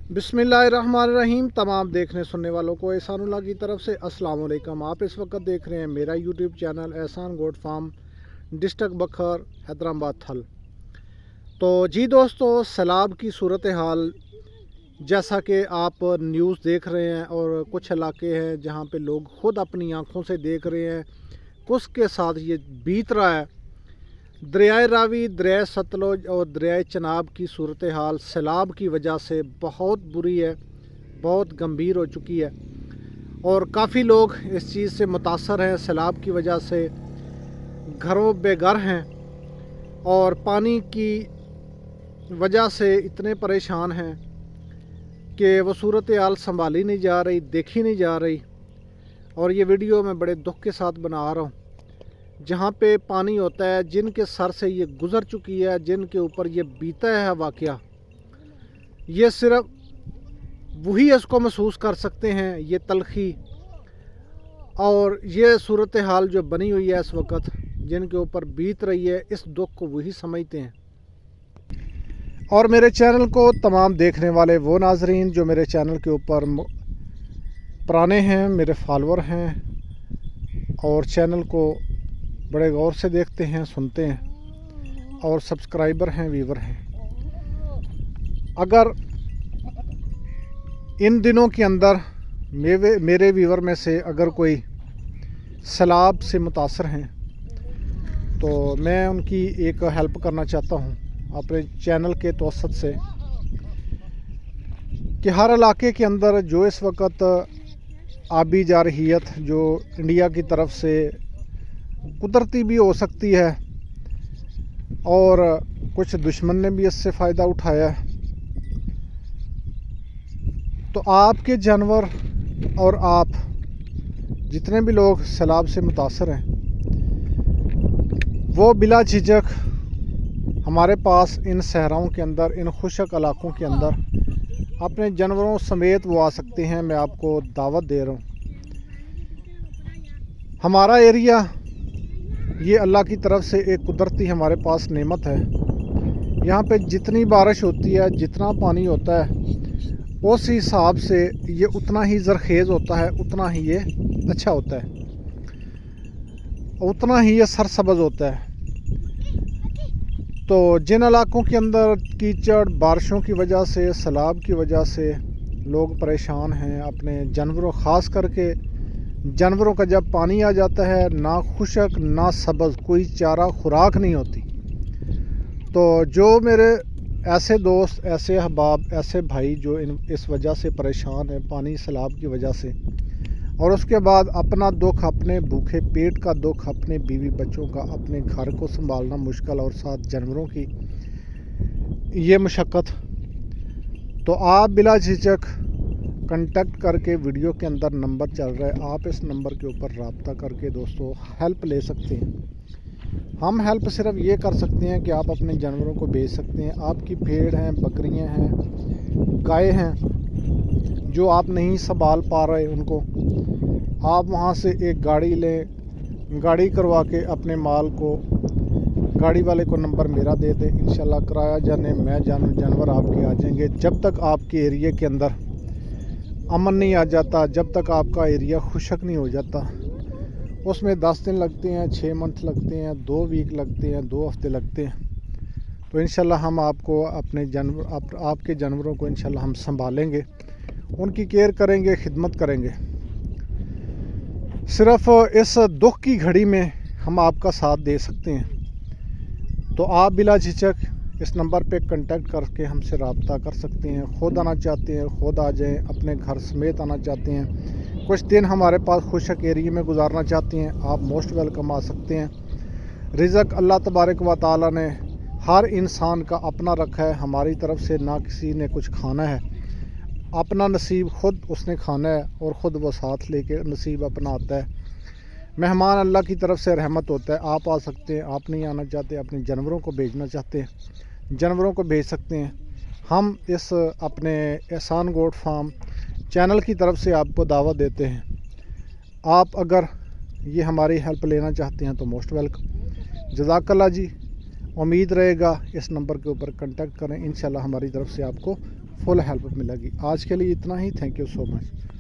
बिस्मिल्लाहिर्रहमानिर्रहीम। तमाम देखने सुनने वालों को एहसानुल्लाह की तरफ से अस्सलाम वालेकुम। आप इस वक्त देख रहे हैं मेरा यूट्यूब चैनल एहसान गोट फार्म, डिस्ट्रिक्ट बखर, हैदराबाद थल। तो जी दोस्तों, सैलाब की सूरत हाल जैसा कि आप न्यूज़ देख रहे हैं और कुछ इलाके हैं जहाँ पे लोग ख़ुद अपनी आँखों से देख रहे हैं कुछ के साथ ये बीत रहा है। दरियाए रावी, दरियाए सतलुज और दरियाए चनाब की सूरत हाल सैलाब की वजह से बहुत बुरी है, बहुत गंभीर हो चुकी है और काफ़ी लोग इस चीज़ से मुतासर हैं। सैलाब की वजह से घरों बेघर हैं और पानी की वजह से इतने परेशान हैं कि वो सूरत हाल संभाली नहीं जा रही, देखी नहीं जा रही। और ये वीडियो मैं बड़े दुख के साथ बना रहा हूँ। जहाँ पे पानी होता है, जिनके सर से ये गुज़र चुकी है, जिनके ऊपर ये बीता है वाक़या, ये सिर्फ वही इसको महसूस कर सकते हैं, ये तलखी और ये सूरत हाल जो बनी हुई है इस वक्त, जिनके ऊपर बीत रही है, इस दुख को वही समझते हैं। और मेरे चैनल को तमाम देखने वाले वो नाजरीन जो मेरे चैनल के ऊपर पुराने हैं, मेरे फॉलोअर हैं और चैनल को बड़े गौर से देखते हैं, सुनते हैं और सब्सक्राइबर हैं, व्यूवर हैं, अगर इन दिनों के अंदर मेरे व्यूवर में से अगर कोई सैलाब से मुतासर हैं तो मैं उनकी एक हेल्प करना चाहता हूं अपने चैनल के तवसत से कि हर इलाके के अंदर जो इस वक्त आबी जारहियत जो इंडिया की तरफ से कुदरती भी हो सकती है और कुछ दुश्मन ने भी इससे फ़ायदा उठाया है, तो आपके जानवर और आप जितने भी लोग सैलाब से मुतासर हैं वो बिला झिझक हमारे पास इन सहराओं के अंदर, इन खुशक इलाकों के अंदर अपने जानवरों समेत वो आ सकते हैं। मैं आपको दावत दे रहा हूँ। हमारा एरिया ये अल्लाह की तरफ से एक कुदरती हमारे पास नेमत है। यहाँ पे जितनी बारिश होती है, जितना पानी होता है, उस हिसाब से ये उतना ही ज़रखेज़ होता है, उतना ही ये अच्छा होता है, उतना ही ये सरसब्ज़ होता है। तो जिन इलाकों के अंदर कीचड़, बारिशों की वजह से, सैलाब की वजह से लोग परेशान हैं, अपने जानवरों, ख़ास करके जानवरों का जब पानी आ जाता है, ना खुशक ना सब्ज़, कोई चारा खुराक नहीं होती। तो जो मेरे ऐसे दोस्त, ऐसे अहबाब, ऐसे भाई जो इस वजह से परेशान हैं, पानी सैलाब की वजह से, और उसके बाद अपना दुख, अपने भूखे पेट का दुख, अपने बीवी बच्चों का, अपने घर को संभालना मुश्किल और साथ जानवरों की ये मशक्क़त, तो आप बिला झिझक कांटेक्ट करके, वीडियो के अंदर नंबर चल रहा है, आप इस नंबर के ऊपर रब्ता करके दोस्तों हेल्प ले सकते हैं। हम हेल्प सिर्फ ये कर सकते हैं कि आप अपने जानवरों को बेच सकते हैं। आपकी भेड़ हैं, बकरियां हैं, गाय हैं जो आप नहीं संभाल पा रहे, उनको आप वहां से एक गाड़ी लें, गाड़ी करवा के अपने माल को, गाड़ी वाले को नंबर मेरा दे दें, इंशाल्लाह किराया जाने मैं जानवर आपके आ जाएंगे। जब तक आपके एरिया के अंदर अमन नहीं आ जाता, जब तक आपका एरिया खुशक नहीं हो जाता, उसमें 10 दिन लगते हैं, 6 मंथ लगते हैं, 2 वीक लगते हैं, 2 हफ्ते लगते हैं। तो इंशाल्लाह हम आपको अपने जानवर, आपके जानवरों को इंशाल्लाह हम संभालेंगे, उनकी केयर करेंगे, खिदमत करेंगे। सिर्फ इस दुख की घड़ी में हम आपका साथ दे सकते हैं। तो आप बिला झिझक इस नंबर पे कांटेक्ट करके हमसे रब्ता कर सकते हैं। ख़ुद आना चाहते हैं ख़ुद आ जाएं, अपने घर समेत आना चाहते हैं, कुछ दिन हमारे पास खुशक एरिया में गुजारना चाहते हैं, आप मोस्ट वेलकम आ सकते हैं। रिज़्क़ अल्लाह तबारक व तआला ने हर इंसान का अपना रखा है, हमारी तरफ से ना किसी ने कुछ खाना है, अपना नसीब ख़ुद उसने खाना है और ख़ुद वो साथ लेके नसीब अपना आता है। मेहमान अल्लाह की तरफ से रहमत होता है। आप आ सकते हैं, आप नहीं आना चाहते, अपने जानवरों को भेजना चाहते हैं, जानवरों को भेज सकते हैं। हम इस अपने एहसान गोट फार्म चैनल की तरफ से आपको दावत देते हैं। आप अगर ये हमारी हेल्प लेना चाहते हैं तो मोस्ट वेलकम। जज़ाकल्लाह जी। उम्मीद रहेगा इस नंबर के ऊपर कांटेक्ट करें, इंशाल्लाह हमारी तरफ से आपको फुल हेल्प मिलेगी। आज के लिए इतना ही, थैंक यू सो मच।